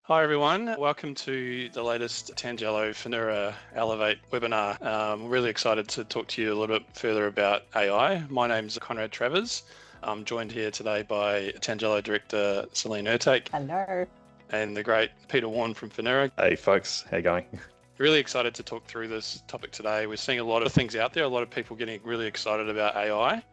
Hi everyone, welcome to the latest Tangelo Finura Elevate webinar. I'm really excited to talk to you a little bit further about AI. My name's Conrad Travers. I'm joined here today by Tangelo Director Celine Ertake. Hello. And the great Peter Warren from Finura. Hey folks, how you going? Really excited to talk through this topic today. We're seeing a lot of things out there, a lot of people getting really excited about AI.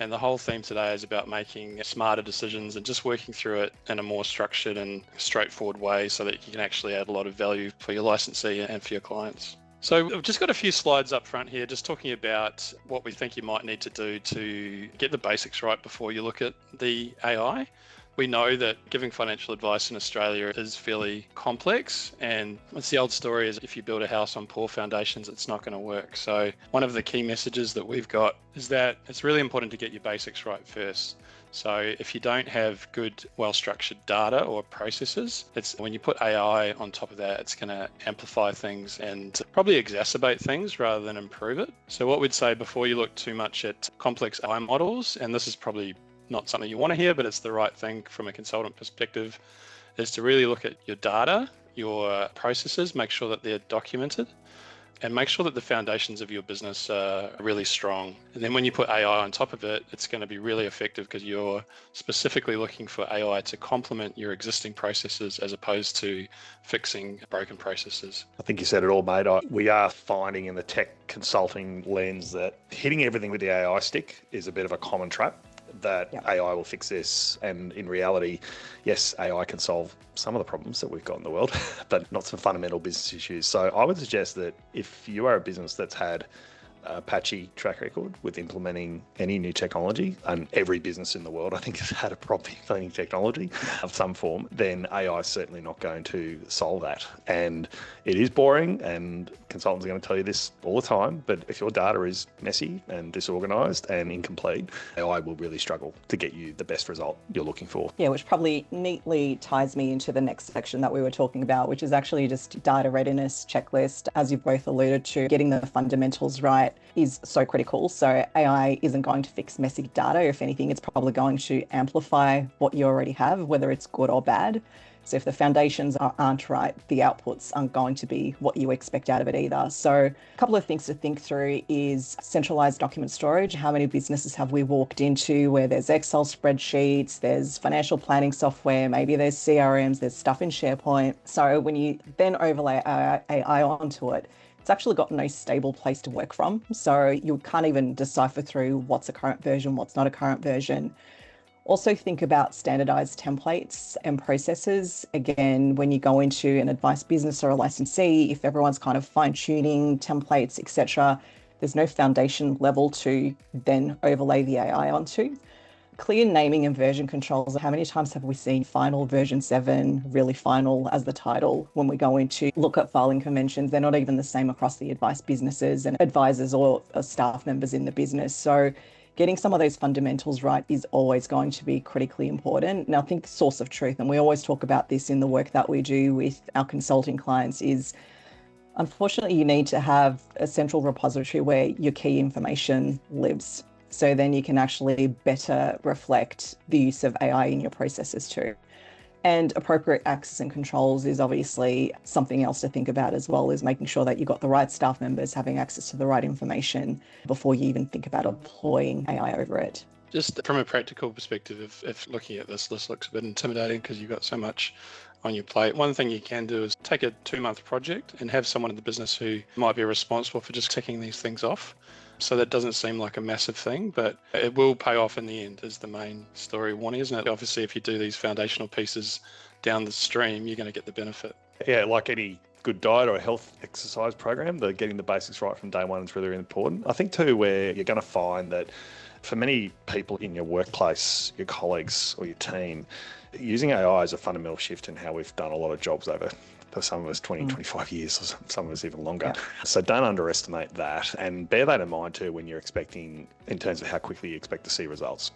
And the whole theme today is about making smarter decisions and just working through it in a more structured and straightforward way so that you can actually add a lot of value for your licensee and for your clients. So we've just got a few slides up front here, just talking about what we think you might need to do to get the basics right before you look at the AI. We know that giving financial advice in Australia is fairly complex, and it's the old story is if you build a house on poor foundations, it's not going to work. So one of the key messages that we've got is that it's really important to get your basics right first. So if you don't have good, well-structured data or processes, it's when you put AI on top of that, it's going to amplify things and probably exacerbate things rather than improve it. So what we'd say before you look too much at complex AI models, and this is probably not something you want to hear, but it's the right thing from a consultant perspective, is to really look at your data, your processes, make sure that they're documented, and make sure that the foundations of your business are really strong. And then when you put AI on top of it, it's going to be really effective because you're specifically looking for AI to complement your existing processes as opposed to fixing broken processes. I think you said it all, mate. We are finding in the tech consulting lens that hitting everything with the AI stick is a bit of a common trap. That AI will fix this, and in reality, yes, AI can solve some of the problems that we've got in the world, but not some fundamental business issues. So I would suggest that if you are a business that's had a patchy track record with implementing any new technology, and every business in the world I think has had a problem implementing technology of some form, then AI is certainly not going to solve that. And it is boring, and consultants are going to tell you this all the time, but if your data is messy and disorganized and incomplete, AI will really struggle to get you the best result you're looking for. Yeah, which probably neatly ties me into the next section that we were talking about, which is actually just data readiness checklist. As you've both alluded to, getting the fundamentals right is so critical. So AI isn't going to fix messy data. If anything, it's probably going to amplify what you already have, whether it's good or bad. So if the foundations aren't right, the outputs aren't going to be what you expect out of it either. So a couple of things to think through is centralized document storage. How many businesses have we walked into where there's Excel spreadsheets, there's financial planning software, maybe there's CRMs, there's stuff in SharePoint. So when you then overlay AI onto it, it's actually got no stable place to work from. So you can't even decipher through what's a current version, what's not a current version. Also think about standardized templates and processes. Again, when you go into an advice business or a licensee, if everyone's kind of fine-tuning templates, etc., there's no foundation level to then overlay the AI onto. Clear naming and version controls. How many times have we seen final version 7, really final as the title? When we go into look at filing conventions, they're not even the same across the advice businesses and advisors or staff members in the business. So getting some of those fundamentals right is always going to be critically important. And I think source of truth, and we always talk about this in the work that we do with our consulting clients, is unfortunately you need to have a central repository where your key information lives. So then you can actually better reflect the use of AI in your processes too. And appropriate access and controls is obviously something else to think about as well, is making sure that you've got the right staff members having access to the right information before you even think about deploying AI over it. Just from a practical perspective, if looking at this list looks a bit intimidating because you've got so much on your plate, one thing you can do is take a 2-month project and have someone in the business who might be responsible for just ticking these things off. So that doesn't seem like a massive thing, but it will pay off in the end is the main story warning, isn't it? Obviously, if you do these foundational pieces down the stream, you're going to get the benefit. Yeah, like any good diet or a health exercise program, getting the basics right from day one is really important. I think too, where you're going to find that for many people in your workplace, your colleagues or your team, using AI is a fundamental shift in how we've done a lot of jobs over, for some of us, 20, 25 years, or some of us even longer. Yeah. So don't underestimate that, and bear that in mind too when you're expecting, in terms of how quickly you expect to see results.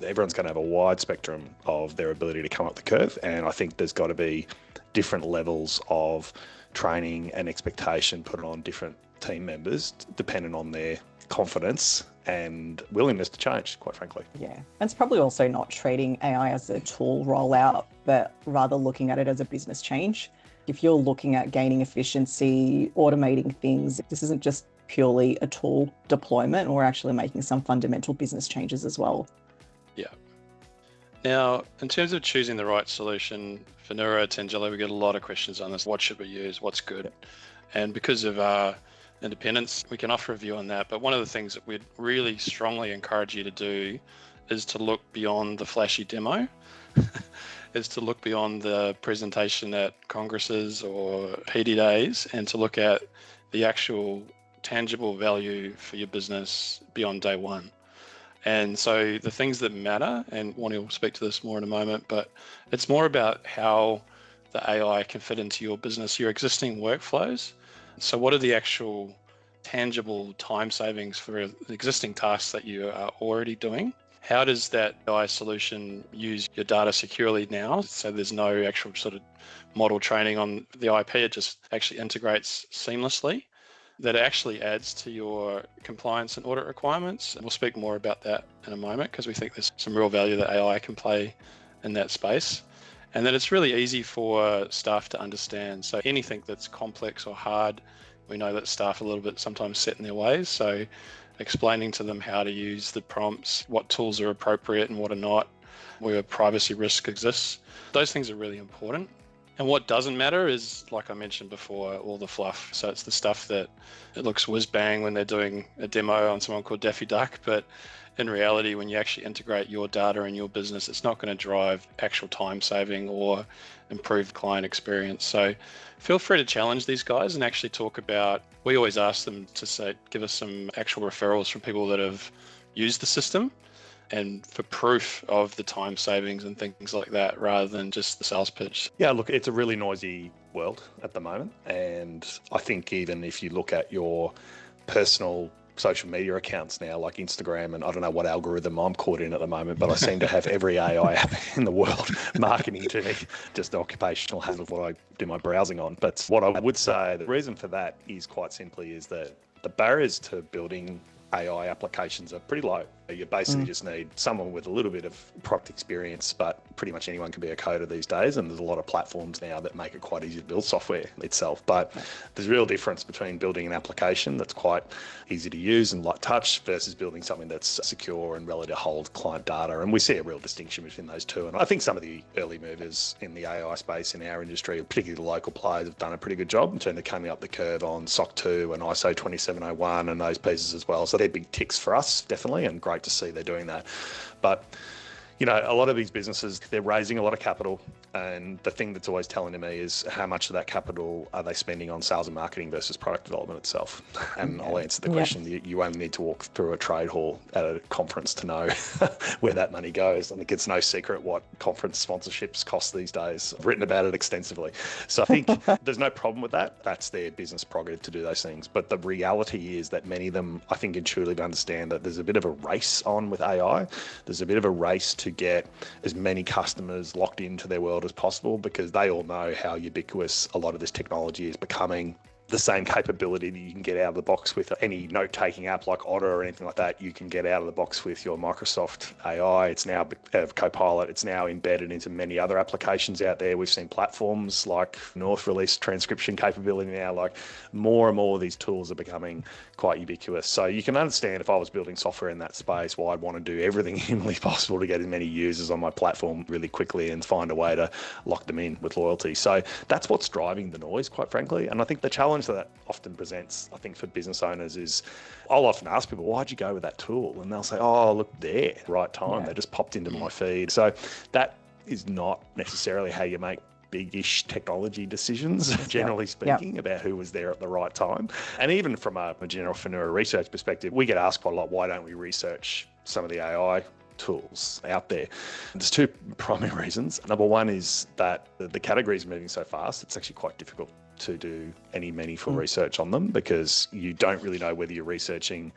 Everyone's going to have a wide spectrum of their ability to come up the curve, and I think there's got to be different levels of training and expectation put on different team members, depending on their confidence and willingness to change, quite frankly. Yeah. And it's probably also not treating AI as a tool rollout, but rather looking at it as a business change. If you're looking at gaining efficiency, automating things, this isn't just purely a tool deployment, or actually making some fundamental business changes as well. Yeah. Now, in terms of choosing the right solution, Finura, Tangelo, we get a lot of questions on this. What should we use? What's good? And because of our independence, we can offer a view on that. But one of the things that we'd really strongly encourage you to do is to look beyond the flashy demo, is to look beyond the presentation at congresses or heady days, and to look at the actual tangible value for your business beyond day one. And so the things that matter, and Wani will speak to this more in a moment, but it's more about how the AI can fit into your business, your existing workflows. So what are the actual tangible time savings for the existing tasks that you are already doing? How does that AI solution use your data securely now? So there's no actual sort of model training on the IP, it just actually integrates seamlessly. That actually adds to your compliance and audit requirements. And we'll speak more about that in a moment, because we think there's some real value that AI can play in that space. And then it's really easy for staff to understand. So anything that's complex or hard, we know that staff are a little bit sometimes set in their ways. So explaining to them how to use the prompts, what tools are appropriate and what are not, where privacy risk exists. Those things are really important. And what doesn't matter is, like I mentioned before, all the fluff. So it's the stuff that it looks whiz bang when they're doing a demo on someone called Daffy Duck, but in reality, when you actually integrate your data and your business, it's not going to drive actual time saving or improve client experience. So feel free to challenge these guys and actually talk about, we always ask them to say, give us some actual referrals from people that have used the system, and for proof of the time savings and things like that, rather than just the sales pitch. Yeah, look, it's a really noisy world at the moment. And I think even if you look at your personal social media accounts now, like Instagram, and I don't know what algorithm I'm caught in at the moment, but I seem to have every AI app in the world marketing to me, just the occupational hazard of what I do my browsing on. But what I would say, the reason for that is quite simply is that the barriers to building AI applications are pretty low. You basically just need someone with a little bit of product experience, but pretty much anyone can be a coder these days. And there's a lot of platforms now that make it quite easy to build software itself. But there's a real difference between building an application that's quite easy to use and light touch versus building something that's secure and ready to hold client data. And we see a real distinction between those two. And I think some of the early movers in the AI space in our industry, particularly the local players, have done a pretty good job in terms of coming up the curve on SOC 2 and ISO 27001 and those pieces as well. So they're big ticks for us, definitely, and great to see they're doing that. But you know, a lot of these businesses, they're raising a lot of capital, and the thing that's always telling to me is how much of that capital are they spending on sales and marketing versus product development itself? And I'll answer the question. You only need to walk through a trade hall at a conference to know where that money goes. I think it's no secret what conference sponsorships cost these days. I've written about it extensively. So I think there's no problem with that. That's their business prerogative to do those things. But the reality is that many of them, I think, intuitively understand that there's a bit of a race on with AI. There's a bit of a race to get as many customers locked into their world as possible, because they all know how ubiquitous a lot of this technology is becoming. The same capability that you can get out of the box with any note-taking app like Otter or anything like that, you can get out of the box with your Microsoft AI. It's now Copilot. It's now embedded into many other applications out there. We've seen platforms like North release transcription capability now. Like more and more of these tools are becoming quite ubiquitous. So you can understand, if I was building software in that space, why I'd want to do everything humanly possible to get as many users on my platform really quickly and find a way to lock them in with loyalty. So that's what's driving the noise, quite frankly. And I think the challenge that often presents, I think, for business owners is, I'll often ask people, why'd you go with that tool? And they'll say, oh, look, there, right time. Yeah. They just popped into my feed. So that is not necessarily how you make big-ish technology decisions, generally speaking, about who was there at the right time. And even from a general Finura research perspective, we get asked quite a lot, why don't we research some of the AI tools out there? There's two primary reasons. Number one is that the category is moving so fast, it's actually quite difficult to do any meaningful research on them, because you don't really know whether you're researching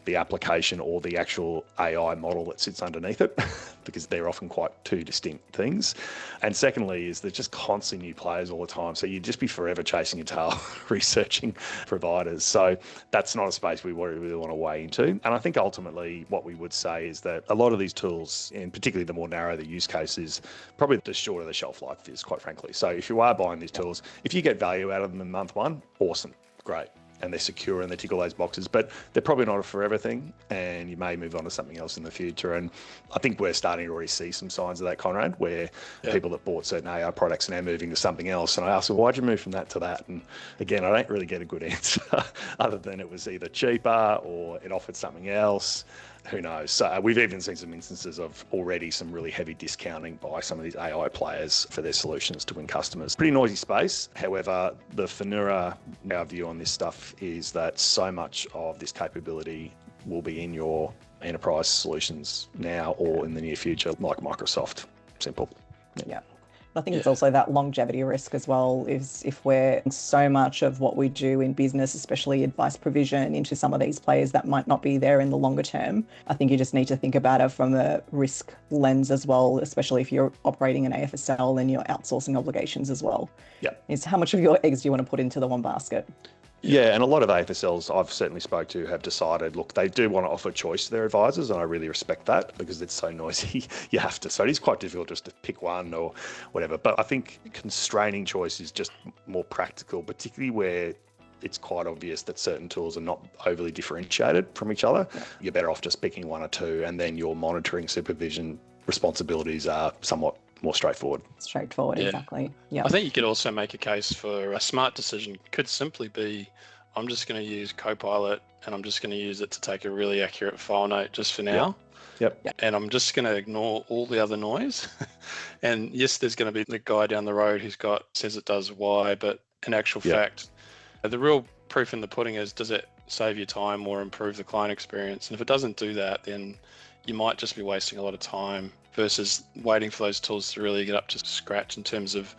the application or the actual AI model that sits underneath it, because they're often quite two distinct things. And secondly is there's just constantly new players all the time. So you'd just be forever chasing your tail, researching providers. So that's not a space we really want to weigh into. And I think ultimately what we would say is that a lot of these tools, and particularly the more narrow the use case is, probably the shorter the shelf life is, quite frankly. So if you are buying these tools, if you get value out of them in month one, awesome, great. And they're secure and they tick all those boxes, but they're probably not a forever thing, and you may move on to something else in the future. And I think we're starting to already see some signs of that, Conrad, where people that bought certain AI products are now moving to something else. And I asked, well, why'd you move from that to that? And again, I don't really get a good answer other than it was either cheaper or it offered something else. Who knows? So we've even seen some instances of already some really heavy discounting by some of these AI players for their solutions to win customers. Pretty noisy space. However, the Finura, our view on this stuff is that so much of this capability will be in your enterprise solutions now or in the near future, like Microsoft. Simple. Yeah. I think it's also that longevity risk as well, is if we're so much of what we do in business, especially advice provision, into some of these players that might not be there in the longer term. I think you just need to think about it from a risk lens as well, especially if you're operating an AFSL and your outsourcing obligations as well. Yeah. Is how much of your eggs do you want to put into the one basket? Yeah, and a lot of AFSLs I've certainly spoke to have decided, look, they do want to offer choice to their advisors, and I really respect that because it's so noisy. You have to. So it is quite difficult just to pick one or whatever. But I think constraining choice is just more practical, particularly where it's quite obvious that certain tools are not overly differentiated from each other. Yeah. You're better off just picking one or two, and then your monitoring supervision responsibilities are somewhat more straightforward. Exactly. Yeah. I think you could also make a case for a smart decision could simply be, I'm just going to use Copilot and I'm just going to use it to take a really accurate file note just for now. Yep. And I'm just going to ignore all the other noise. And yes, there's going to be the guy down the road who's says it does Y, but in actual fact, the real proof in the pudding is, does it save you time or improve the client experience? And if it doesn't do that, then you might just be wasting a lot of time versus waiting for those tools to really get up to scratch in terms of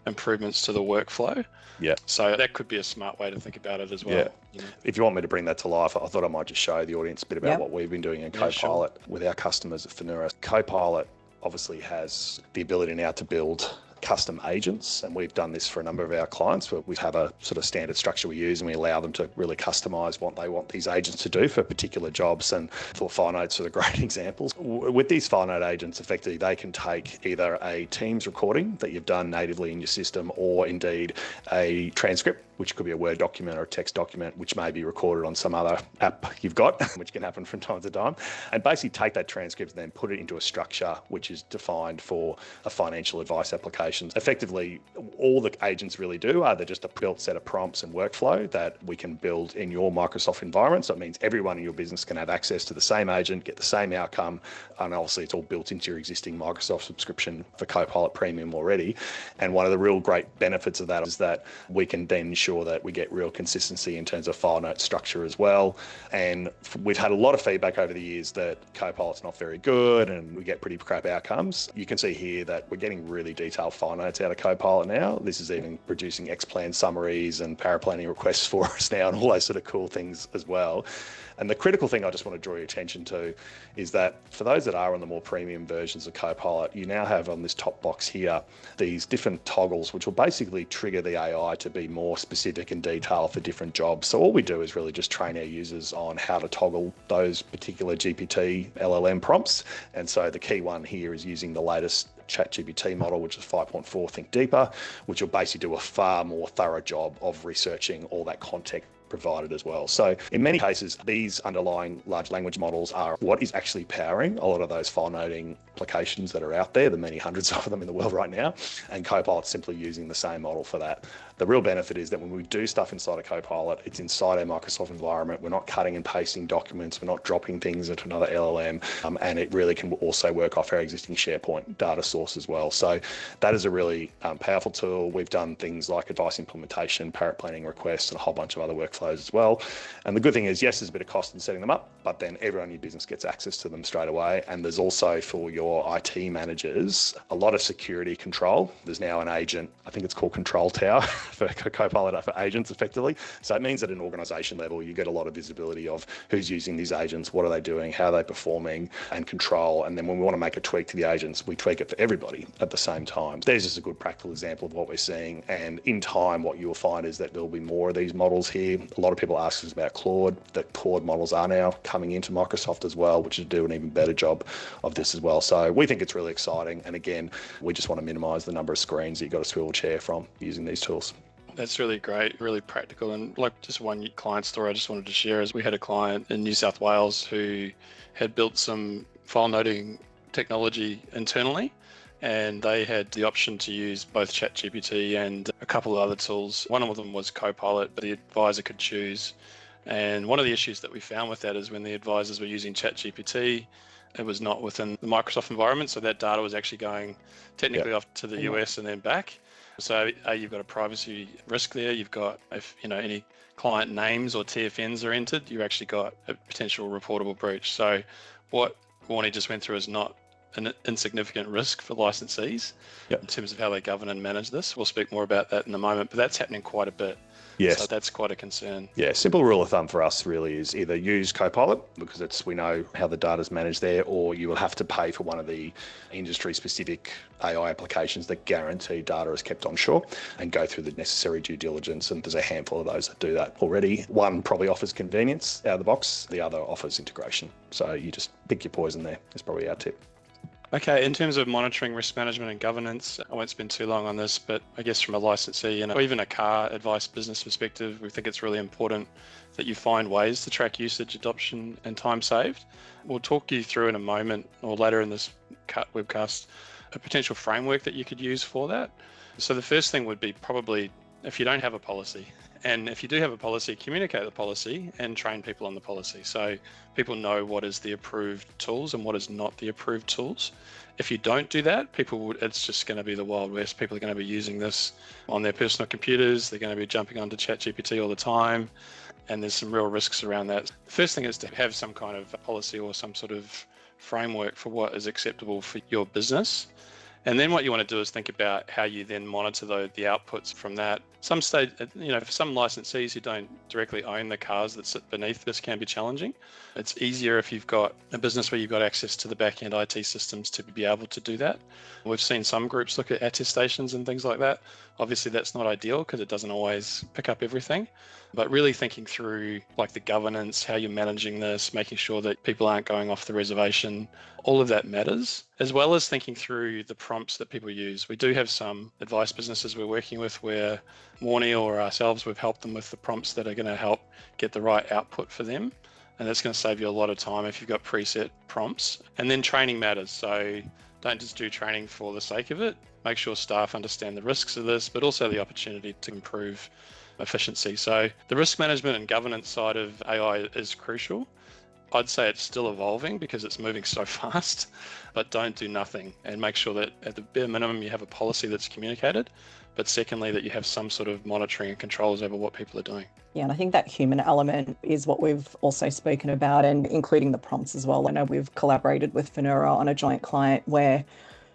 improvements to the workflow. Yeah. So that could be a smart way to think about it as well. Yeah. You know? If you want me to bring that to life, I thought I might just show the audience a bit about what we've been doing in Copilot with our customers at Finura. Copilot obviously has the ability now to build custom agents, and we've done this for a number of our clients where we have a sort of standard structure we use and we allow them to really customize what they want these agents to do for particular jobs. And for file notes are the great examples. With these file note agents, effectively they can take either a Teams recording that you've done natively in your system, or indeed a transcript, which could be a Word document or a text document, which may be recorded on some other app you've got, which can happen from time to time, and basically take that transcript and then put it into a structure which is defined for a financial advice application. Effectively, all the agents really do are they're just a built set of prompts and workflow that we can build in your Microsoft environment. So it means everyone in your business can have access to the same agent, get the same outcome, and obviously it's all built into your existing Microsoft subscription for Copilot Premium already. And one of the real great benefits of that is that we can then ensure that we get real consistency in terms of file note structure as well. And we've had a lot of feedback over the years that Copilot's not very good and we get pretty crap outcomes. You can see here that we're getting really detailed file notes out of Copilot now. This is even producing X-plan summaries and paraplanning requests for us now, and all those sort of cool things as well. And the critical thing I just want to draw your attention to is that for those that are on the more premium versions of Copilot, you now have on this top box here these different toggles which will basically trigger the AI to be more specific and detailed for different jobs. So all we do is really just train our users on how to toggle those particular GPT LLM prompts. And so the key one here is using the latest ChatGPT model, which is 5.4 Think Deeper, which will basically do a far more thorough job of researching all that context provided as well. So in many cases, these underlying large language models are what is actually powering a lot of those file noting applications that are out there, the many hundreds of them in the world right now, and Copilot's simply using the same model for that. The real benefit is that when we do stuff inside of Copilot, it's inside our Microsoft environment. We're not cutting and pasting documents. We're not dropping things into another LLM. And it really can also work off our existing SharePoint data source as well. So that is a really powerful tool. We've done things like advice implementation, paraplanning requests, and a whole bunch of other workflow workflows as well. And the good thing is, yes, there's a bit of cost in setting them up, but then everyone in your business gets access to them straight away. And there's also, for your IT managers, a lot of security control. There's now an agent, I think it's called Control Tower for Copilot for agents effectively. So it means at an organization level, you get a lot of visibility of who's using these agents, what are they doing, how are they performing, and control. And then when we want to make a tweak to the agents, we tweak it for everybody at the same time. There's just a good practical example of what we're seeing. And in time, what you will find is that there'll be more of these models here. A lot of people ask us about Claude. The Claude models are now coming into Microsoft as well, which is do an even better job of this as well. So we think it's really exciting. And again, we just want to minimize the number of screens that you've got to swivel chair from using these tools. That's really great, really practical. And like just one client story I just wanted to share is we had a client in New South Wales who had built some file noting technology internally, and they had the option to use both ChatGPT and a couple of other tools. One of them was Copilot, but the advisor could choose. And one of the issues that we found with that is when the advisors were using ChatGPT, it was not within the Microsoft environment, so that data was actually going technically off to the US and then back. So you've got a privacy risk there. You've got, if any client names or TFNs are entered, you've actually got a potential reportable breach. So what Warnie just went through is not an insignificant risk for licensees in terms of how they govern and manage this. We'll speak more about that in a moment, but that's happening quite a bit. Yes. So that's quite a concern. Yeah, simple rule of thumb for us really is either use Copilot because we know how the data's managed there, or you will have to pay for one of the industry-specific AI applications that guarantee data is kept onshore and go through the necessary due diligence. And there's a handful of those that do that already. One probably offers convenience out of the box. The other offers integration. So you just pick your poison there. That's probably our tip. Okay, in terms of monitoring, risk management and governance, I won't spend too long on this, but I guess from a licensee or even a car advice business perspective, we think it's really important that you find ways to track usage, adoption and time saved. We'll talk you through in a moment or later in this webcast a potential framework that you could use for that. So the first thing would be probably if you don't have a policy. And if you do have a policy, communicate the policy and train people on the policy. So people know what is the approved tools and what is not the approved tools. If you don't do that, it's just going to be the Wild West. People are going to be using this on their personal computers. They're going to be jumping onto ChatGPT all the time. And there's some real risks around that. The first thing is to have some kind of policy or some sort of framework for what is acceptable for your business. And then what you want to do is think about how you then monitor the outputs from that. Some stage, for some licensees who don't directly own the cars that sit beneath, this can be challenging. It's easier if you've got a business where you've got access to the back-end IT systems to be able to do that. We've seen some groups look at attestations and things like that. Obviously, that's not ideal because it doesn't always pick up everything. But really thinking through like the governance, how you're managing this, making sure that people aren't going off the reservation, all of that matters, as well as thinking through the prompts that people use. We do have some advice businesses we're working with where Warnie or ourselves, we've helped them with the prompts that are going to help get the right output for them. And that's going to save you a lot of time if you've got preset prompts. And then training matters. So don't just do training for the sake of it. Make sure staff understand the risks of this, but also the opportunity to improve efficiency. So the risk management and governance side of AI is crucial. I'd say it's still evolving because it's moving so fast, but don't do nothing and make sure that at the bare minimum you have a policy that's communicated, but secondly that you have some sort of monitoring and controls over what people are doing. Yeah, and I think that human element is what we've also spoken about, and including the prompts as well. I know we've collaborated with Finura on a joint client where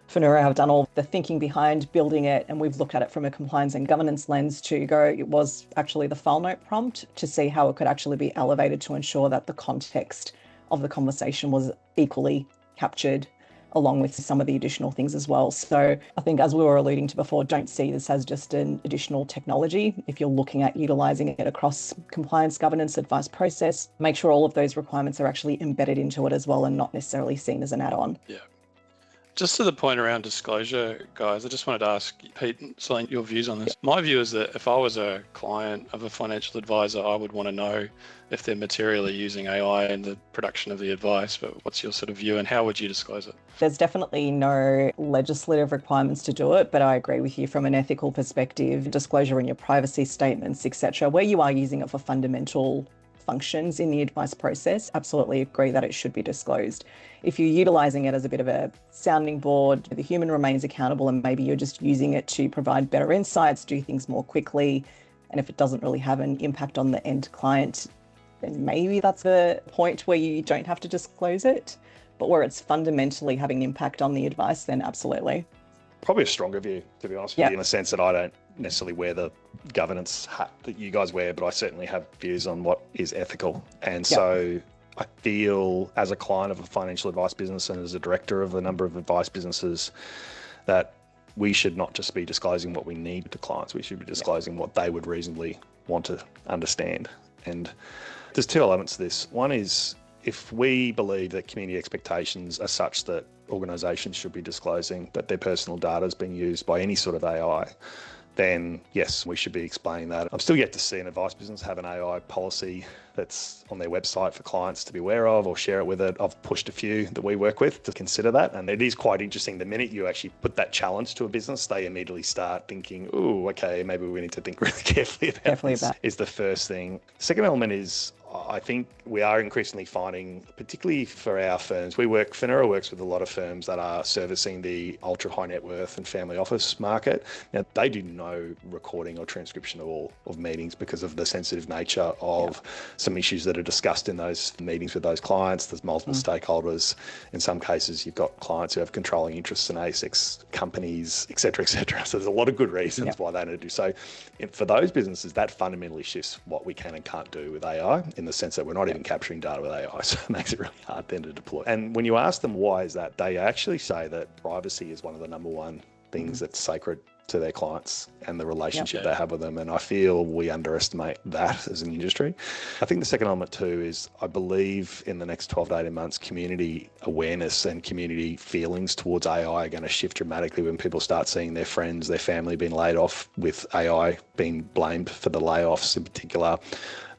Finura have done all the thinking behind building it, and we've looked at it from a compliance and governance lens to go, it was actually the file note prompt to see how it could actually be elevated to ensure that the context of the conversation was equally captured along with some of the additional things as well. So I think, as we were alluding to before, don't see this as just an additional technology. If you're looking at utilising it across compliance, governance, advice process, make sure all of those requirements are actually embedded into it as well and not necessarily seen as an add-on. Yeah. Just to the point around disclosure, guys, I just wanted to ask Pete, Celine, your views on this. My view is that if I was a client of a financial advisor, I would want to know if they're materially using AI in the production of the advice. But what's your sort of view and how would you disclose it? There's definitely no legislative requirements to do it, but I agree with you from an ethical perspective, disclosure in your privacy statements, etc., where you are using it for fundamental functions in the advice process, absolutely agree that it should be disclosed. If you're utilising it as a bit of a sounding board, the human remains accountable and maybe you're just using it to provide better insights, do things more quickly, And if it doesn't really have an impact on the end client, then maybe that's a point where you don't have to disclose it. But where it's fundamentally having an impact on the advice, then absolutely. Probably a stronger view, to be honest with you, in the sense that I don't necessarily wear the governance hat that you guys wear, but I certainly have views on what is ethical. And so I feel, as a client of a financial advice business and as a director of a number of advice businesses, that we should not just be disclosing what we need to clients, we should be disclosing what they would reasonably want to understand. And there's two elements to this. One is, if we believe that community expectations are such that organisations should be disclosing that their personal data is being used by any sort of AI, then yes, we should be explaining that. I'm still yet to see an advice business have an AI policy that's on their website for clients to be aware of or share it with it. I've pushed a few that we work with to consider that. And it is quite interesting. The minute you actually put that challenge to a business, they immediately start thinking, oh, okay, maybe we need to think really carefully about this, is the first thing. The second element is, I think we are increasingly finding, particularly for our firms, Finura works with a lot of firms that are servicing the ultra high net worth and family office market. Now, they do no recording or transcription of meetings because of the sensitive nature of some issues that are discussed in those meetings with those clients. There's multiple stakeholders. In some cases, you've got clients who have controlling interests in ASX companies, et cetera, et cetera. So there's a lot of good reasons why they don't do so. For those businesses, that fundamentally shifts what we can and can't do with AI, in the sense that we're not even capturing data with AI, so it makes it really hard then to deploy. And when you ask them why is that, they actually say that privacy is one of the number one things that's sacred to their clients and the relationship they have with them. And I feel we underestimate that as an industry. I think the second element too is, I believe in the next 12 to 18 months, community awareness and community feelings towards AI are going to shift dramatically when people start seeing their friends, their family being laid off, with AI being blamed for the layoffs in particular.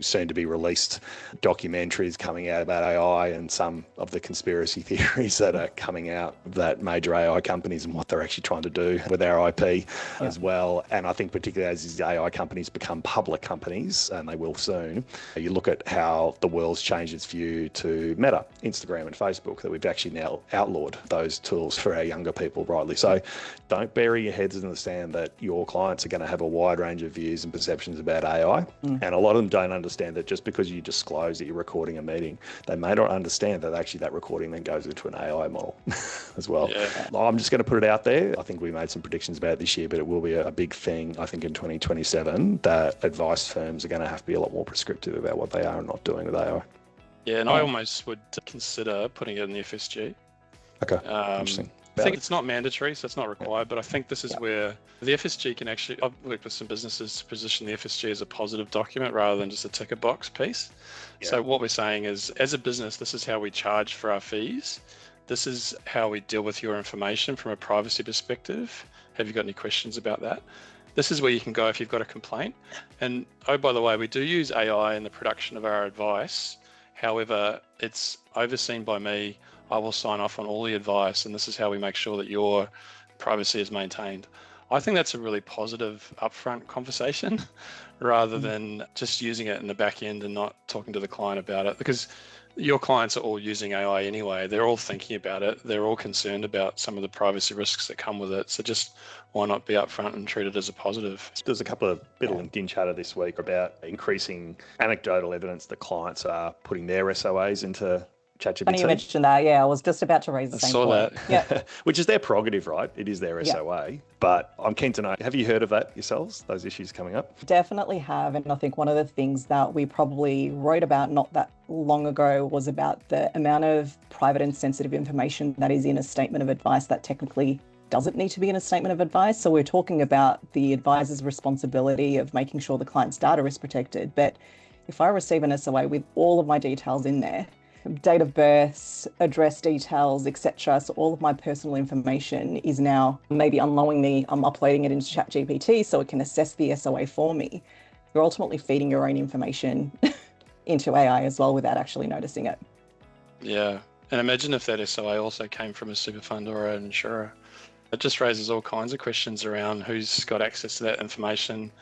Soon to be released documentaries coming out about AI and some of the conspiracy theories that are coming out, that major AI companies and what they're actually trying to do with our IP as well. And I think particularly as these AI companies become public companies, and they will soon, you look at how the world's changed its view to Meta, Instagram and Facebook, that we've actually now outlawed those tools for our younger people, rightly so. Don't bury your heads in the sand that your clients are going to have a wide range of views and perceptions about AI. And a lot of them don't understand that just because you disclose that you're recording a meeting, they may not understand that actually that recording then goes into an AI model as well. I'm just going to put it out there. I think we made some predictions about it this year, but it will be a big thing, I think, in 2027, that advice firms are going to have to be a lot more prescriptive about what they are and not doing with AI. Yeah, and I almost would consider putting it in the FSG. Okay, interesting. I think it's not mandatory, so it's not required, but I think this is where the FSG can actually, I've worked with some businesses to position the FSG as a positive document rather than just a ticker box piece. So what we're saying is, as a business, this is how we charge for our fees. This is how we deal with your information from a privacy perspective. Have you got any questions about that? This is where you can go if you've got a complaint. And oh, by the way, we do use AI in the production of our advice. However, it's overseen by me. I will sign off on all the advice, and this is how we make sure that your privacy is maintained. I think that's a really positive upfront conversation rather than just using it in the back end and not talking to the client about it, because your clients are all using AI anyway. They're all thinking about it. They're all concerned about some of the privacy risks that come with it. So just why not be upfront and treat it as a positive? There's a couple of bit of LinkedIn chatter this week about increasing anecdotal evidence that clients are putting their SOAs into ChatGPT. Funny you mentioned that. Yeah, I was just about to raise the same point. That. Which is their prerogative, right? It is their SOA. But I'm keen to know, have you heard of that yourselves, those issues coming up? Definitely have. And I think one of the things that we probably wrote about not that long ago was about the amount of private and sensitive information that is in a statement of advice that technically doesn't need to be in a statement of advice. So we're talking about the advisor's responsibility of making sure the client's data is protected. But if I receive an SOA with all of my details in there, date of birth, address details, etc. So all of my personal information is now, maybe unknowingly, I'm uploading it into ChatGPT so it can assess the SOA for me. You're ultimately feeding your own information into AI as well without actually noticing it. Yeah, and imagine if that SOA also came from a super fund or an insurer. It just raises all kinds of questions around who's got access to that information.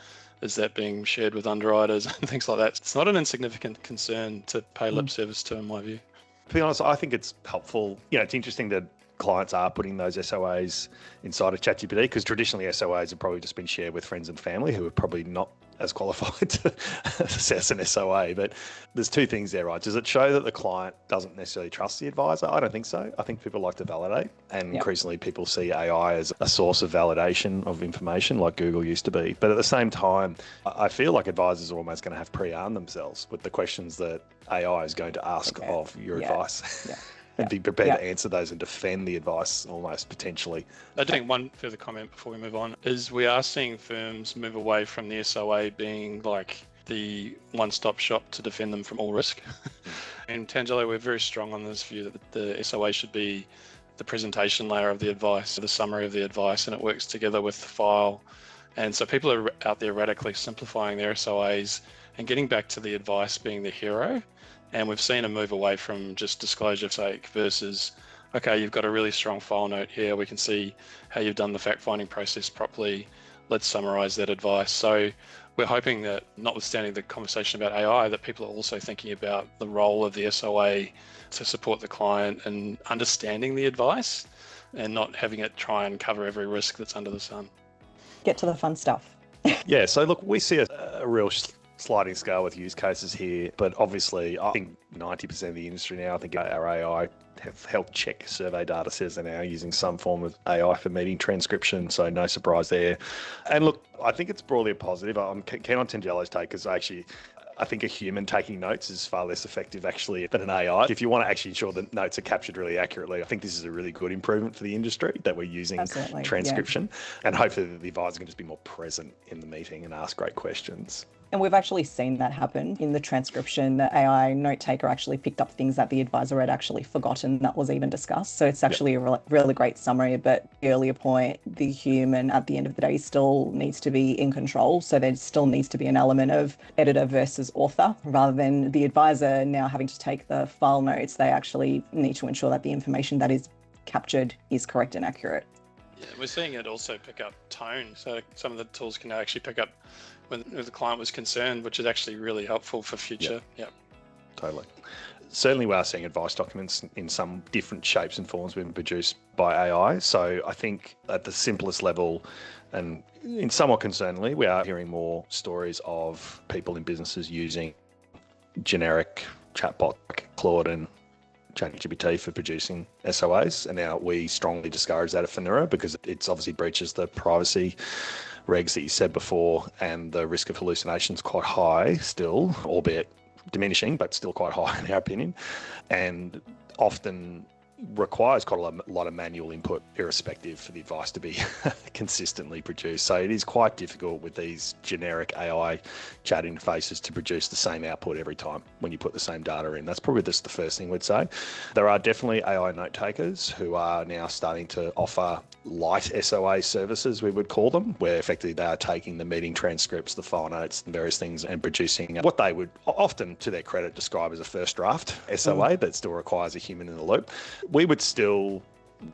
Is that being shared with underwriters and things like that? It's not an insignificant concern to pay lip service to, in my view. To be honest, I think it's helpful. It's interesting that clients are putting those SOAs inside of ChatGPT, because traditionally SOAs have probably just been shared with friends and family who are probably not as qualified to assess an SOA. But there's two things there, right? Does it show that the client doesn't necessarily trust the advisor? I don't think so. I think people like to validate, and increasingly people see AI as a source of validation of information like Google used to be. But at the same time, I feel like advisors are almost going to have pre-armed themselves with the questions that AI is going to ask of your advice. And be prepared to answer those and defend the advice almost potentially. I think one further comment before we move on is we are seeing firms move away from the SOA being like the one-stop shop to defend them from all risk. And Tangelo, we're very strong on this view that the SOA should be the presentation layer of the advice, the summary of the advice, and it works together with the file. And so people are out there radically simplifying their SOAs and getting back to the advice being the hero. And we've seen a move away from just disclosure sake versus, okay, you've got a really strong file note here. We can see how you've done the fact-finding process properly. Let's summarize that advice. So we're hoping that, notwithstanding the conversation about AI, that people are also thinking about the role of the SOA to support the client and understanding the advice and not having it try and cover every risk that's under the sun. Get to the fun stuff. Yeah, so look, we see a real sliding scale with use cases here, but obviously I think 90% of the industry now, I think our AI health check survey data says they're now using some form of AI for meeting transcription, so no surprise there. And look, I think it's broadly a positive. I'm keen on Tangelo's take, because I think a human taking notes is far less effective actually than an AI. If you want to actually ensure that notes are captured really accurately, I think this is a really good improvement for the industry that we're using transcription. And hopefully the advisor can just be more present in the meeting and ask great questions. And we've actually seen that happen in the transcription. The AI note taker actually picked up things that the advisor had actually forgotten that was even discussed. So it's actually a really great summary. But the earlier point, the human at the end of the day still needs to be in control. So there still needs to be an element of editor versus author, rather than the advisor now having to take the file notes. They actually need to ensure that the information that is captured is correct and accurate. Yeah, we're seeing it also pick up tone. So some of the tools can actually pick up when the client was concerned, which is actually really helpful for future. Totally. Certainly we are seeing advice documents in some different shapes and forms being produced by AI. So I think at the simplest level, and in somewhat concerningly, we are hearing more stories of people in businesses using generic chatbot like Claude and ChatGPT for producing SOAs. And now we strongly discourage that at Finura, because it's obviously breaches the privacy regs that you said before, and the risk of hallucination is quite high still, albeit diminishing, but still quite high in our opinion, and often requires quite a lot of manual input, irrespective, for the advice to be consistently produced. So it is quite difficult with these generic AI chat interfaces to produce the same output every time when you put the same data in. That's probably just the first thing we'd say. There are definitely AI note takers who are now starting to offer light SOA services, we would call them, where effectively they are taking the meeting transcripts, the file notes, and various things, and producing what they would often, to their credit, describe as a first draft SOA that still requires a human in the loop. We would still,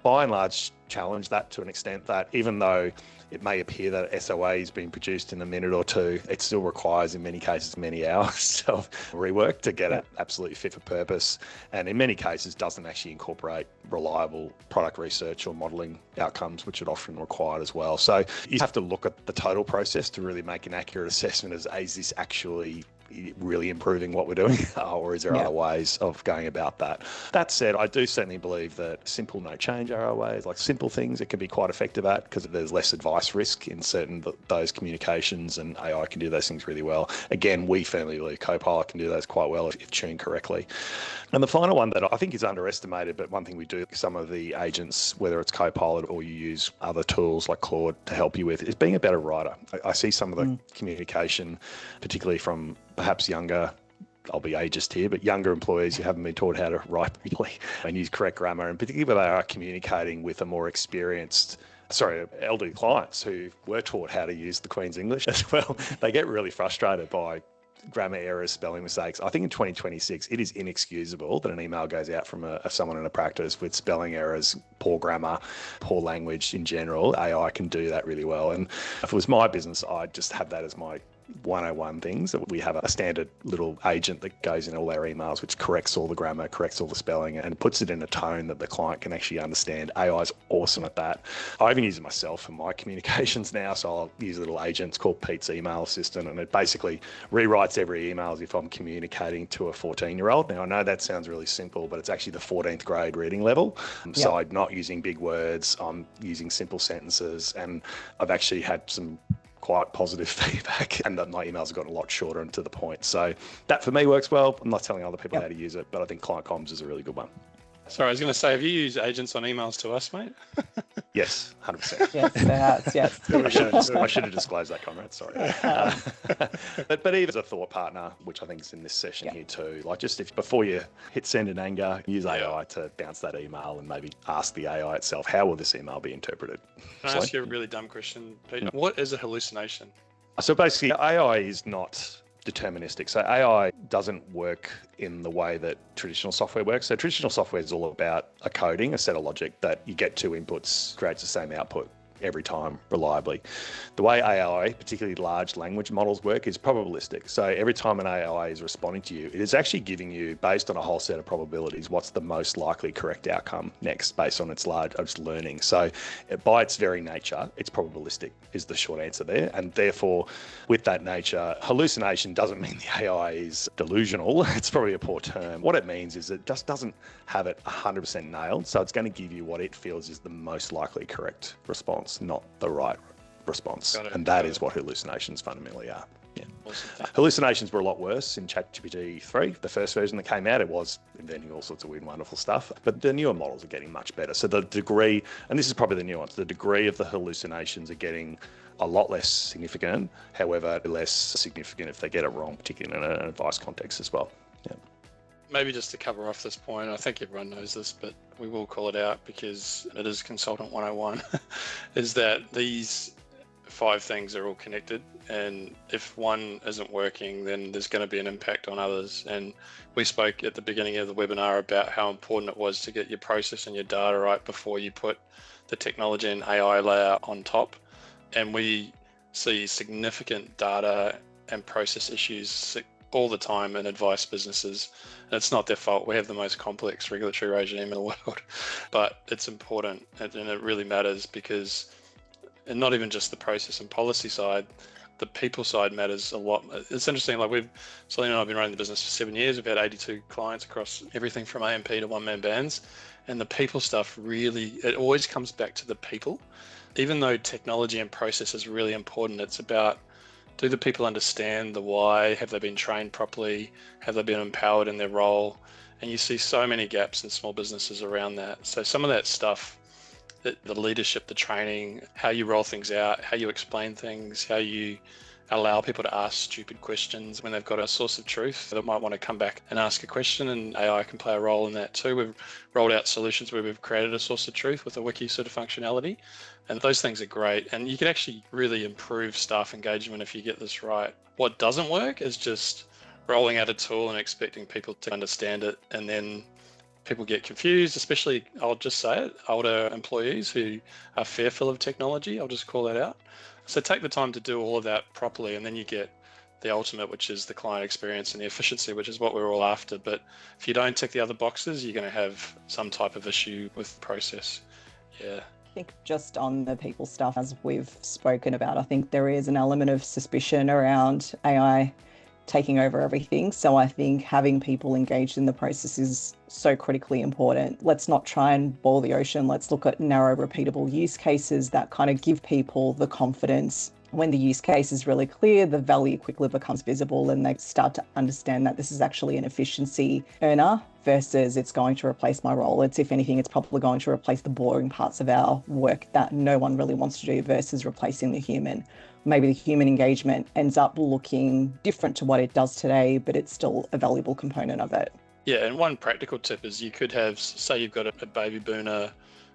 by and large, challenge that to an extent that even though it may appear that SOA is being produced in a minute or two, it still requires, in many cases, many hours of rework to get it absolutely fit for purpose. And in many cases, doesn't actually incorporate reliable product research or modeling outcomes, which it often required as well. So you have to look at the total process to really make an accurate assessment as, is this actually really improving what we're doing, or is there other ways of going about that? That said, I do certainly believe that simple note change ROAs, like simple things, it can be quite effective at, because there's less advice risk in certain those communications, and AI can do those things really well. Again, we firmly believe Copilot can do those quite well if tuned correctly. And the final one that I think is underestimated, but one thing we do, some of the agents, whether it's Copilot or you use other tools like Claude to help you with, is being a better writer. I see some of the communication, particularly from perhaps younger, I'll be ageist here, but younger employees who haven't been taught how to write properly and use correct grammar, and particularly when they are communicating with a more experienced, elderly clients who were taught how to use the Queen's English as well. They get really frustrated by grammar errors, spelling mistakes. I think in 2026, it is inexcusable that an email goes out from someone in a practice with spelling errors, poor grammar, poor language in general. AI can do that really well. And if it was my business, I'd just have that as my 101 things. We have a standard little agent that goes in all our emails, which corrects all the grammar, corrects all the spelling, and puts it in a tone that the client can actually understand. AI is awesome at that. I even use it myself for my communications now. So I'll use a little agent. It's called Pete's Email Assistant, and it basically rewrites every email as if I'm communicating to a 14-year-old. Now, I know that sounds really simple, but it's actually the 14th grade reading level. So I'm not using big words. I'm using simple sentences, and I've actually had some quite positive feedback, and that my emails have gotten a lot shorter and to the point. So that for me works well. I'm not telling other people how to use it, but I think client comms is a really good one. Sorry, I was going to say, have you used agents on emails to us, mate? Yes, 100%. Yes, perhaps, yes. I should have disclosed that, Conrad. Sorry. But even as a thought partner, which I think is in this session here too, like just if before you hit send in anger, use AI to bounce that email and maybe ask the AI itself, how will this email be interpreted? Can I ask you a really dumb question, Pete? What is a hallucination? So basically, AI is not deterministic. So AI doesn't work in the way that traditional software works. So traditional software is all about a coding, a set of logic that you get two inputs, creates the same output every time reliably. The way AI, particularly large language models, work is probabilistic. So every time an AI is responding to you, it is actually giving you, based on a whole set of probabilities, what's the most likely correct outcome next based on its learning. So by its very nature, it's probabilistic is the short answer there. And therefore, with that nature, hallucination doesn't mean the AI is delusional. It's probably a poor term. What it means is it just doesn't have it 100% nailed. So it's going to give you what it feels is the most likely correct response, not the right response. And that is what hallucinations fundamentally are. Yeah. Awesome. Hallucinations were a lot worse in ChatGPT 3, the first version that came out. It was inventing all sorts of weird and wonderful stuff. But the newer models are getting much better. So the degree, and this is probably the nuance, the degree of the hallucinations are getting a lot less significant, however, less significant if they get it wrong, particularly in an advice context as well. Yeah. Maybe just to cover off this point, I think everyone knows this, but we will call it out because it is Consultant 101, is that these 5 things are all connected, and if one isn't working, then there's going to be an impact on others. And we spoke at the beginning of the webinar about how important it was to get your process and your data right before you put the technology and AI layer on top. And we see significant data and process issues all the time in advice businesses. And it's not their fault. We have the most complex regulatory regime in the world, but it's important, and it really matters because, and not even just the process and policy side, the people side matters a lot. It's interesting, like Selena and I have been running the business for 7 years. We've had 82 clients across everything from AMP to one-man bands. And the people stuff really, it always comes back to the people. Even though technology and process is really important, it's about, do the people understand the why? Have they been trained properly? Have they been empowered in their role? And you see so many gaps in small businesses around that. So some of that stuff, the leadership, the training, how you roll things out, how you explain things, how you allow people to ask stupid questions when they've got a source of truth. They might want to come back and ask a question, and AI can play a role in that too. We've rolled out solutions where we've created a source of truth with a wiki sort of functionality, and those things are great. And you can actually really improve staff engagement if you get this right. What doesn't work is just rolling out a tool and expecting people to understand it, and then people get confused, especially, I'll just say it, older employees who are fearful of technology. I'll just call that out. So take the time to do all of that properly, and then you get the ultimate, which is the client experience and the efficiency, which is what we're all after. But if you don't tick the other boxes, you're going to have some type of issue with the process. Yeah. I think just on the people stuff, as we've spoken about, I think there is an element of suspicion around AI taking over everything. So I think having people engaged in the process is so critically important. Let's not try and boil the ocean. Let's look at narrow, repeatable use cases that kind of give people the confidence. When the use case is really clear, the value quickly becomes visible, and they start to understand that this is actually an efficiency earner versus it's going to replace my role. It's, if anything, it's probably going to replace the boring parts of our work that no one really wants to do versus replacing the human. Maybe the human engagement ends up looking different to what it does today, but it's still a valuable component of it. Yeah, and one practical tip is you could have, say you've got a baby boomer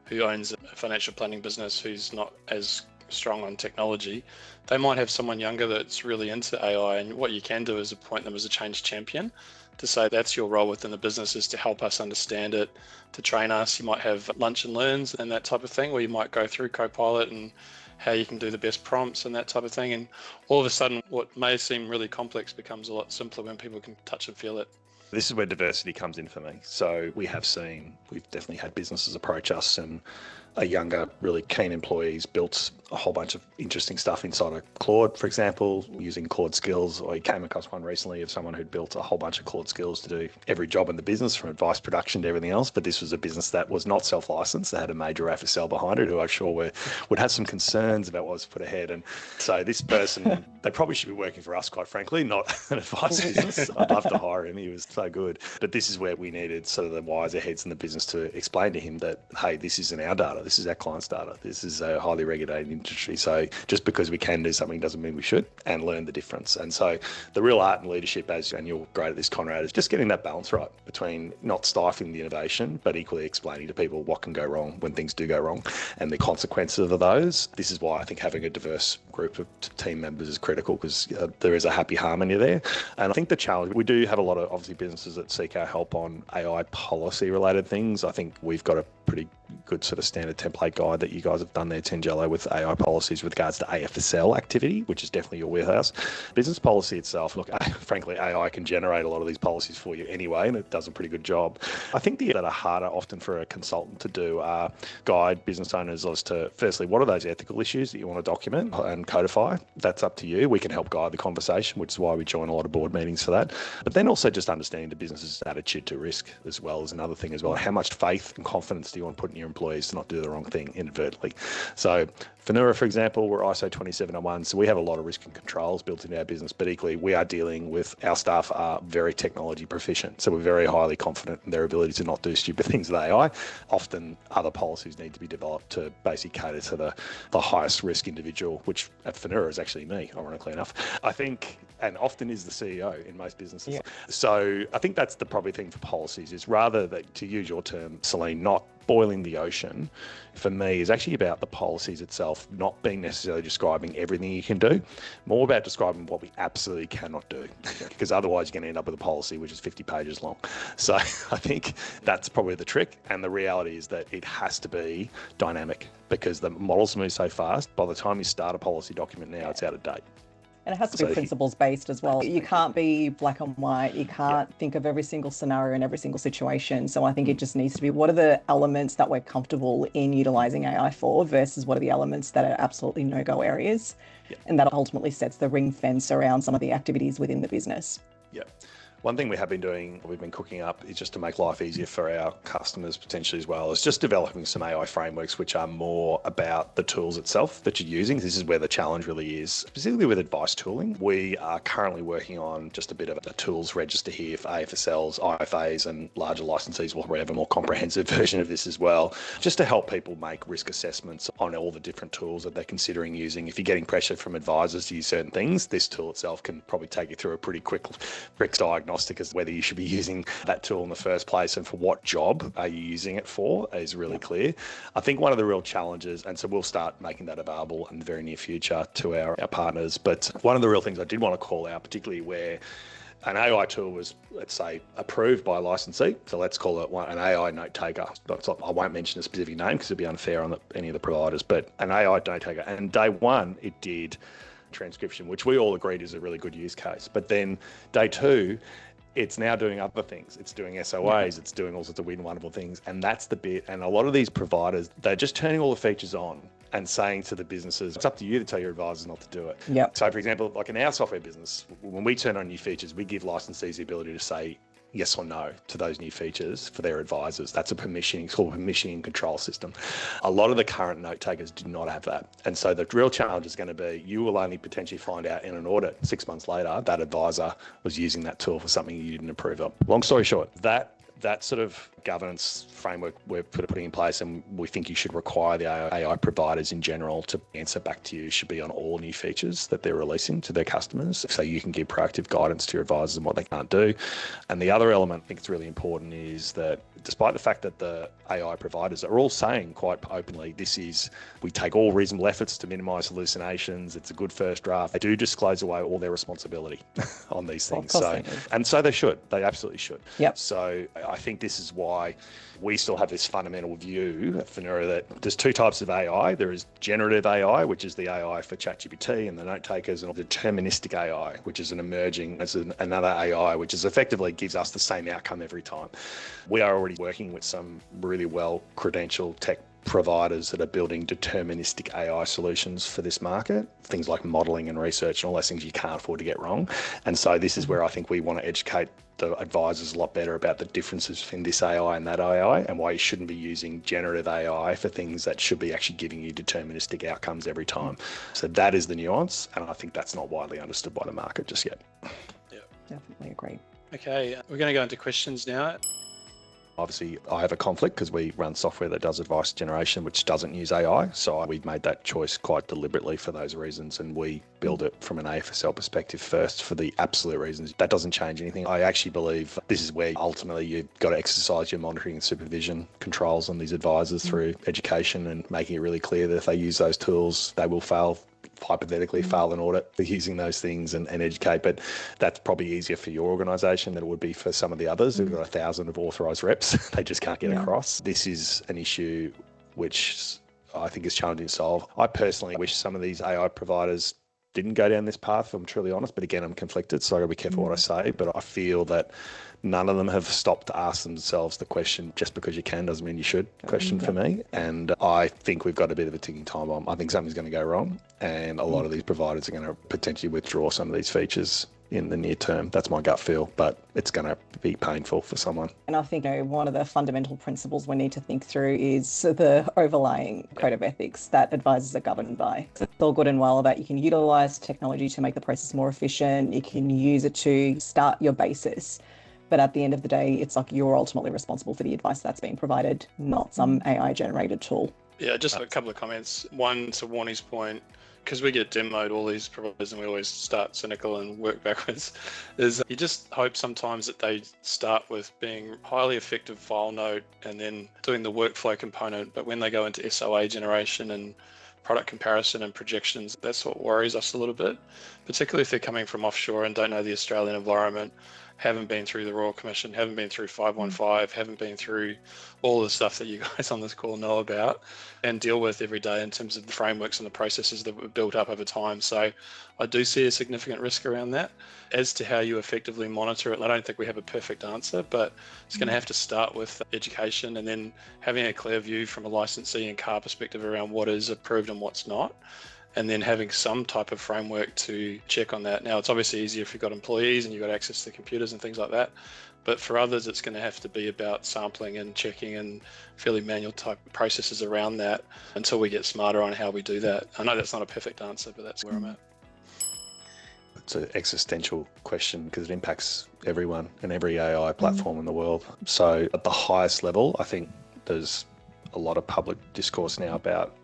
who owns a financial planning business who's not as strong on technology. They might have someone younger that's really into AI, and what you can do is appoint them as a change champion to say that's your role within the business, is to help us understand it, to train us. You might have lunch and learns and that type of thing, where you might go through Copilot and how you can do the best prompts and that type of thing. And all of a sudden, what may seem really complex becomes a lot simpler when people can touch and feel it. This is where diversity comes in for me. So we've definitely had businesses approach us, and a younger, really keen employees built a whole bunch of interesting stuff inside of Claude, for example, using Claude skills. Or I came across one recently of someone who'd built a whole bunch of Claude skills to do every job in the business, from advice production to everything else. But this was a business that was not self-licensed. They had a major AFSL behind it, who I'm sure would have some concerns about what was put ahead. And so this person, they probably should be working for us, quite frankly, not an advice business. I'd love to hire him. He was so good. But this is where we needed sort of the wiser heads in the business to explain to him that, hey, this isn't our data. This is our client's data. This is a highly regulated industry. So just because we can do something doesn't mean we should, and learn the difference. And so the real art and leadership, and you're great at this, Conrad, is just getting that balance right between not stifling the innovation, but equally explaining to people what can go wrong when things do go wrong and the consequences of those. This is why I think having a diverse group of team members is critical, because there is a happy harmony there. And I think the challenge, we do have a lot of obviously businesses that seek our help on AI policy related things. I think we've got a pretty good sort of standard template guide that you guys have done there, Tangelo, with AI policies with regards to AFSL activity, which is definitely your wheelhouse. Business policy itself, look, frankly, AI can generate a lot of these policies for you anyway, and it does a pretty good job. I think that are harder often for a consultant to do are guide business owners as to, firstly, what are those ethical issues that you want to document and codify? That's up to you. We can help guide the conversation, which is why we join a lot of board meetings for that. But then also just understanding the business's attitude to risk as well is another thing as well. How much faith and confidence do you want to put in your employees to not do the wrong thing inadvertently? So Finura, for example, we're ISO 27001, so we have a lot of risk and controls built into our business, but equally we are dealing with, our staff are very technology proficient, so we're very highly confident in their ability to not do stupid things with AI. Often other policies need to be developed to basically cater to the highest risk individual, which at Finura is actually me, ironically enough. I think, and often is the CEO in most businesses. Yeah. So I think that's the probably thing for policies, is rather that, to use your term, Celine, not boiling the ocean, for me, is actually about the policies itself not being necessarily describing everything you can do, more about describing what we absolutely cannot do, because otherwise you're going to end up with a policy which is 50 pages long. So I think that's probably the trick. And the reality is that it has to be dynamic, because the models move so fast. By the time you start a policy document now, it's out of date. And it has to be principles based as well. You can't be black and white. You can't think of every single scenario and every single situation. So I think it just needs to be, what are the elements that we're comfortable in utilizing AI for versus what are the elements that are absolutely no-go areas? And that ultimately sets the ring fence around some of the activities within the business. Yeah. One thing we have been doing, we've been cooking up, is just to make life easier for our customers potentially as well, is just developing some AI frameworks which are more about the tools itself that you're using. This is where the challenge really is, specifically with advice tooling. We are currently working on just a bit of a tools register here for AFSLs, IFAs and larger licensees. We'll have a more comprehensive version of this as well, just to help people make risk assessments on all the different tools that they're considering using. If you're getting pressure from advisors to use certain things, this tool itself can probably take you through a pretty quick diagnosis as whether you should be using that tool in the first place and for what job are you using it for is really clear. I think one of the real challenges, and so we'll start making that available in the very near future to our partners, but one of the real things I did want to call out, particularly where an AI tool was, let's say, approved by a licensee. So let's call it an AI note taker. I won't mention a specific name because it'd be unfair on any of the providers, but an AI note taker. And day one, it did transcription, which we all agreed is a really good use case. But then day two, it's now doing other things. It's doing SOAs, it's doing all sorts of weird and wonderful things. And that's the bit. And a lot of these providers, they're just turning all the features on and saying to the businesses, it's up to you to tell your advisors not to do it. Yep. So for example, like in our software business, when we turn on new features, we give licensees the ability to say yes or no to those new features for their advisors. That's a permissioning, it's called a permissioning control system. A lot of the current note takers do not have that. And so the real challenge is going to be, you will only potentially find out in an audit 6 months later that advisor was using that tool for something you didn't approve of. Long story short, that sort of governance framework we're putting in place, and we think you should require the AI providers in general to answer back to you, should be on all new features that they're releasing to their customers, so you can give proactive guidance to your advisors on what they can't do. And the other element I think it's really important is that despite the fact that the AI providers are all saying quite openly, we take all reasonable efforts to minimize hallucinations. It's a good first draft. They do disclose away all their responsibility on these things. So they should. They absolutely should. Yep. So I think this is why we still have this fundamental view at Finura that there's two types of AI. There is generative AI, which is the AI for ChatGPT and the note takers, and deterministic AI, which is another AI, which is effectively gives us the same outcome every time. We are already working with some really well credentialed tech providers that are building deterministic AI solutions for this market, things like modeling and research and all those things you can't afford to get wrong. And so this is where I think we want to educate the advisors a lot better about the differences between this AI and that AI, and why you shouldn't be using generative AI for things that should be actually giving you deterministic outcomes every time. So that is the nuance, and I think that's not widely understood by the market just yet. Yeah, definitely agree. Okay, we're going to go into questions now. Obviously, I have a conflict because we run software that does advice generation, which doesn't use AI. So we've made that choice quite deliberately for those reasons. And we build it from an AFSL perspective first for the absolute reasons. That doesn't change anything. I actually believe this is where ultimately you've got to exercise your monitoring and supervision controls on these advisors through education and making it really clear that if they use those tools, they will hypothetically fail an audit for using those things and educate. But that's probably easier for your organisation than it would be for some of the others who've got 1,000 of authorised reps. They just can't get across. This is an issue which I think is challenging to solve. I personally wish some of these AI providers didn't go down this path, if I'm truly honest. But again, I'm conflicted, so I've got to be careful what I say. But I feel that none of them have stopped to ask themselves the question, just because you can doesn't mean you should question for me. And I think we've got a bit of a ticking time bomb. I think something's going to go wrong, and a lot of these providers are going to potentially withdraw some of these features in the near term. That's my gut feel, but it's going to be painful for someone. And I think one of the fundamental principles we need to think through is the overlying code of ethics that advisors are governed by. So it's all good and well that you can utilise technology to make the process more efficient. You can use it to start your basis. But at the end of the day, it's like you're ultimately responsible for the advice that's being provided, not some AI-generated tool. Yeah, just a couple of comments. One, to Warnie's point, because we get demoed all these providers and we always start cynical and work backwards, is you just hope sometimes that they start with being highly effective file note and then doing the workflow component. But when they go into SOA generation and product comparison and projections, that's what worries us a little bit, particularly if they're coming from offshore and don't know the Australian environment, haven't been through the Royal Commission, haven't been through 515, haven't been through all the stuff that you guys on this call know about and deal with every day in terms of the frameworks and the processes that were built up over time. So I do see a significant risk around that. As to how you effectively monitor it, I don't think we have a perfect answer, but it's going to have to start with education and then having a clear view from a licensee and CAR perspective around what is approved and what's not, and then having some type of framework to check on that. Now, it's obviously easier if you've got employees and you've got access to computers and things like that, but for others, it's going to have to be about sampling and checking and fairly manual type processes around that until we get smarter on how we do that. I know that's not a perfect answer, but that's where I'm at. It's an existential question because it impacts everyone and every AI platform in the world. So at the highest level, I think there's a lot of public discourse now about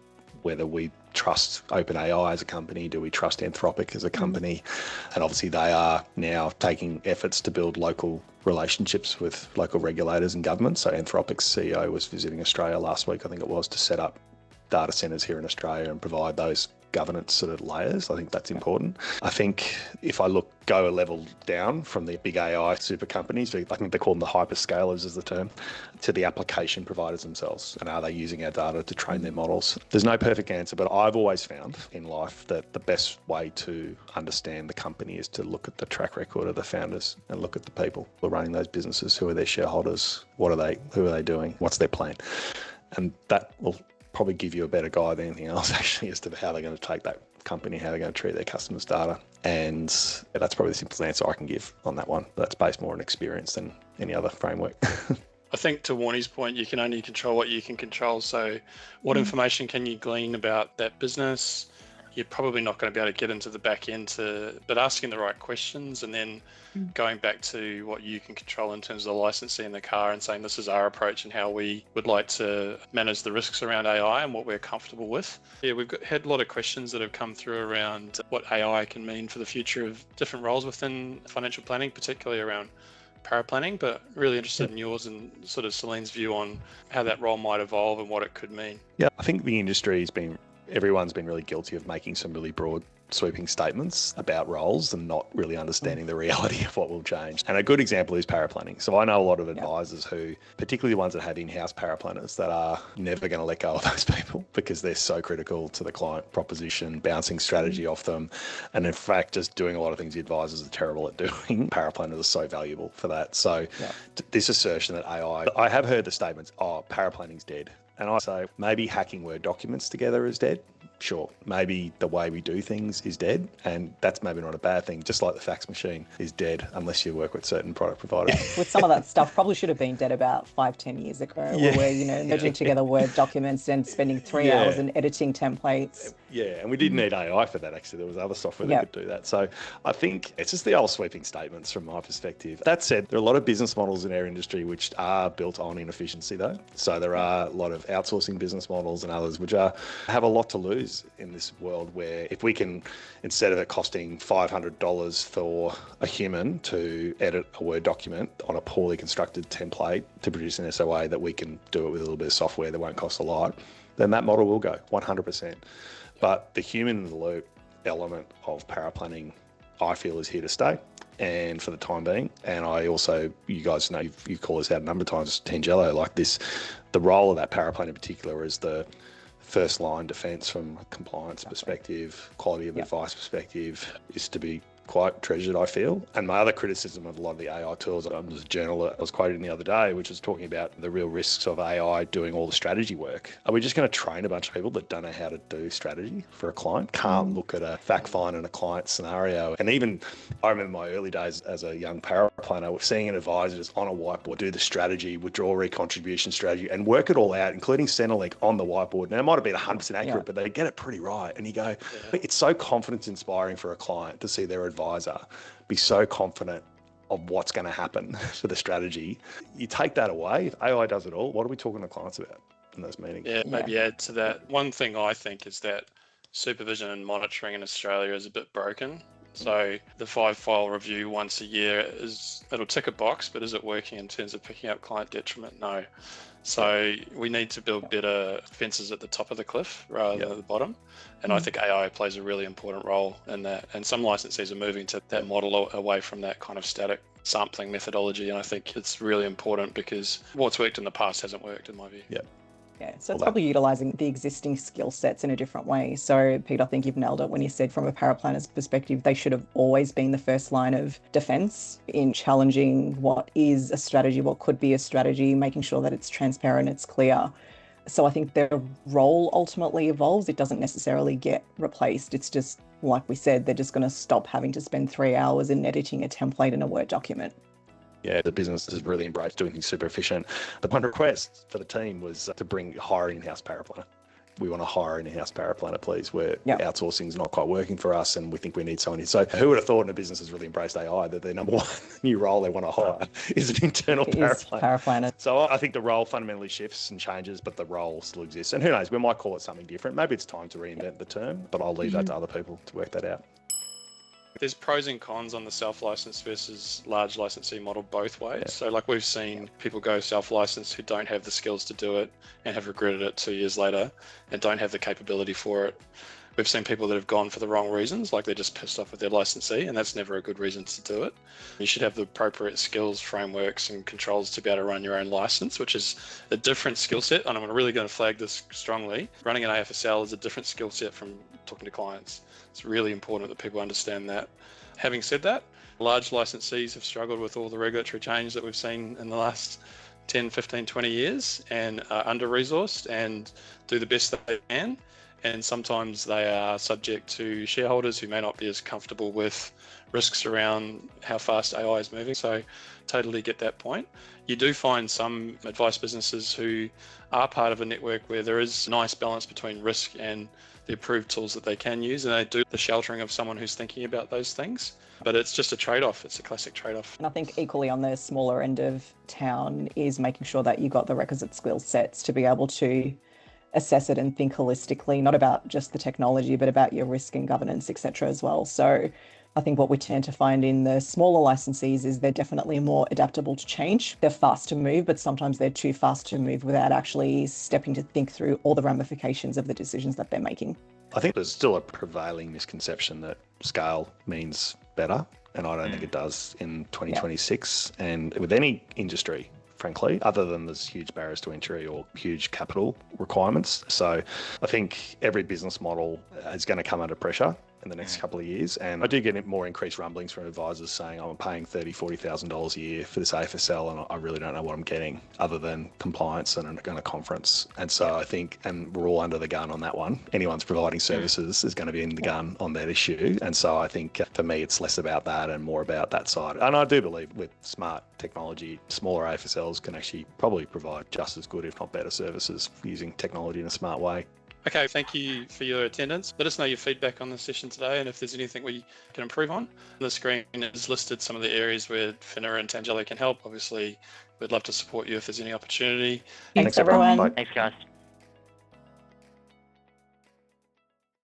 whether we trust OpenAI as a company, do we trust Anthropic as a company? And obviously they are now taking efforts to build local relationships with local regulators and governments. So Anthropic's CEO was visiting Australia last week, I think it was, to set up data centres here in Australia and provide those governance sort of layers. I think that's important. I think if I go a level down from the big AI super companies, I think they call them the hyperscalers is the term, to the application providers themselves. And are they using our data to train their models? There's no perfect answer, but I've always found in life that the best way to understand the company is to look at the track record of the founders and look at the people who are running those businesses. Who are their shareholders? Who are they doing? What's their plan? And that will probably give you a better guide than anything else actually as to how they're going to take that company, how they're going to treat their customers' data. And that's probably the simplest answer I can give on that one. That's based more on experience than any other framework. I think to Warnie's point, you can only control what you can control. So what information can you glean about that business? You're probably not going to be able to get into the back end but asking the right questions and then going back to what you can control in terms of the licensee in the car and saying this is our approach and how we would like to manage the risks around AI and what we're comfortable with. Yeah, we've had a lot of questions that have come through around what AI can mean for the future of different roles within financial planning, particularly around paraplanning, but really interested in yours and sort of Celine's view on how that role might evolve and what it could mean. Yeah, I think the industry everyone's been really guilty of making some really broad sweeping statements about roles and not really understanding the reality of what will change. And a good example is paraplanning. So I know a lot of advisors who, particularly the ones that have in-house paraplanners, that are never going to let go of those people because they're so critical to the client proposition, bouncing strategy off them. And in fact, just doing a lot of things the advisors are terrible at doing. Paraplanners are so valuable for that. So this assertion that I have heard the statements, oh, paraplanning's dead. And I say, maybe hacking Word documents together is dead. Sure, maybe the way we do things is dead, and that's maybe not a bad thing, just like the fax machine is dead unless you work with certain product providers. With some of that stuff probably should have been dead about 5-10 years ago, where we're merging together Word documents and spending 3 hours in editing templates. Yeah, and we didn't need AI for that, actually. There was other software that could do that. So I think it's just the old sweeping statements from my perspective. That said, there are a lot of business models in our industry which are built on inefficiency, though. So there are a lot of outsourcing business models and others which have a lot to lose in this world, where if we can, instead of it costing $500 for a human to edit a Word document on a poorly constructed template to produce an SOA, that we can do it with a little bit of software that won't cost a lot, then that model will go 100%. But the human in the loop element of paraplanning, I feel, is here to stay, and for the time being. And I also, you guys know, you've called us out a number of times, Tangelo, like this, the role of that paraplan in particular is the first line defence from a compliance perspective, quality of advice perspective, is to be quite treasured, I feel. And my other criticism of a lot of the AI tools, there's a journal that I was quoting the other day, which was talking about the real risks of AI doing all the strategy work. Are we just going to train a bunch of people that don't know how to do strategy for a client, can't look at a fact find and a client scenario? And even I remember my early days as a young paraplanner, seeing an advisor just on a whiteboard do the strategy, withdrawal recontribution strategy, and work it all out, including Centrelink on the whiteboard. Now, it might have been 100% accurate, but they get it pretty right. And you go, it's so confidence inspiring for a client to see their advisor be so confident of what's going to happen for the strategy. You take that away, if AI does it all, what are we talking to clients about in those meetings? Yeah, maybe add to that. One thing I think is that supervision and monitoring in Australia is a bit broken. So the 5-file review once a year it'll tick a box, but is it working in terms of picking up client detriment? No. So we need to build better fences at the top of the cliff rather than at the bottom. And I think AI plays a really important role in that. And some licensees are moving to that model away from that kind of static sampling methodology. And I think it's really important because what's worked in the past hasn't worked, in my view. Yeah, so it's probably utilising the existing skill sets in a different way. So, Pete, I think you've nailed it when you said from a paraplanner's perspective, they should have always been the first line of defence in challenging what is a strategy, what could be a strategy, making sure that it's transparent, it's clear. So I think their role ultimately evolves. It doesn't necessarily get replaced. It's just, like we said, they're just going to stop having to spend 3 hours in editing a template in a Word document. Yeah, the business has really embraced doing things super efficient. The one request for the team was to hire an in-house paraplanner. We want to hire an in-house paraplanner, please, where outsourcing is not quite working for us and we think we need someone here. So who would have thought in a business has really embraced AI that their number one new role they want to hire is an internal paraplanner. So I think the role fundamentally shifts and changes, but the role still exists. And who knows, we might call it something different. Maybe it's time to reinvent the term, but I'll leave that to other people to work that out. There's pros and cons on the self-license versus large licensee model both ways. So like we've seen people go self-license who don't have the skills to do it and have regretted it 2 years later and don't have the capability for it. We've seen people that have gone for the wrong reasons, like they're just pissed off with their licensee, and that's never a good reason to do it. You should have the appropriate skills, frameworks, and controls to be able to run your own license, which is a different skill set. And I'm really going to flag this strongly. Running an AFSL is a different skill set from talking to clients. It's really important that people understand that. Having said that, large licensees have struggled with all the regulatory change that we've seen in the last 10, 15, 20 years and are under-resourced and do the best that they can. And sometimes they are subject to shareholders who may not be as comfortable with risks around how fast AI is moving. So totally get that point. You do find some advice businesses who are part of a network where there is a nice balance between risk and the approved tools that they can use, and they do the sheltering of someone who's thinking about those things. But it's just a trade-off. It's a classic trade-off. And I think equally on the smaller end of town is making sure that you got the requisite skill sets to be able to assess it and think holistically, not about just the technology, but about your risk and governance, etc. as well. So I think what we tend to find in the smaller licensees is they're definitely more adaptable to change. They're fast to move, but sometimes they're too fast to move without actually stepping to think through all the ramifications of the decisions that they're making. I think there's still a prevailing misconception that scale means better, and I don't think it does in 2026. Yeah. And with any industry, frankly, other than there's huge barriers to entry or huge capital requirements. So I think every business model is going to come under pressure in the next couple of years. And I do get more increased rumblings from advisors saying, I'm paying $30,000, $40,000 a year for this AFSL and I really don't know what I'm getting other than compliance and a conference. And so I think, and we're all under the gun on that one. Anyone's providing services is going to be in the gun on that issue. And so I think for me, it's less about that and more about that side. And I do believe with smart technology, smaller AFSLs can actually probably provide just as good, if not better services using technology in a smart way. Okay, thank you for your attendance. Let us know your feedback on the session today and if there's anything we can improve on. The screen is listed some of the areas where Finura and Tangelo can help. Obviously, we'd love to support you if there's any opportunity. Thanks everyone. Bye. Thanks, guys.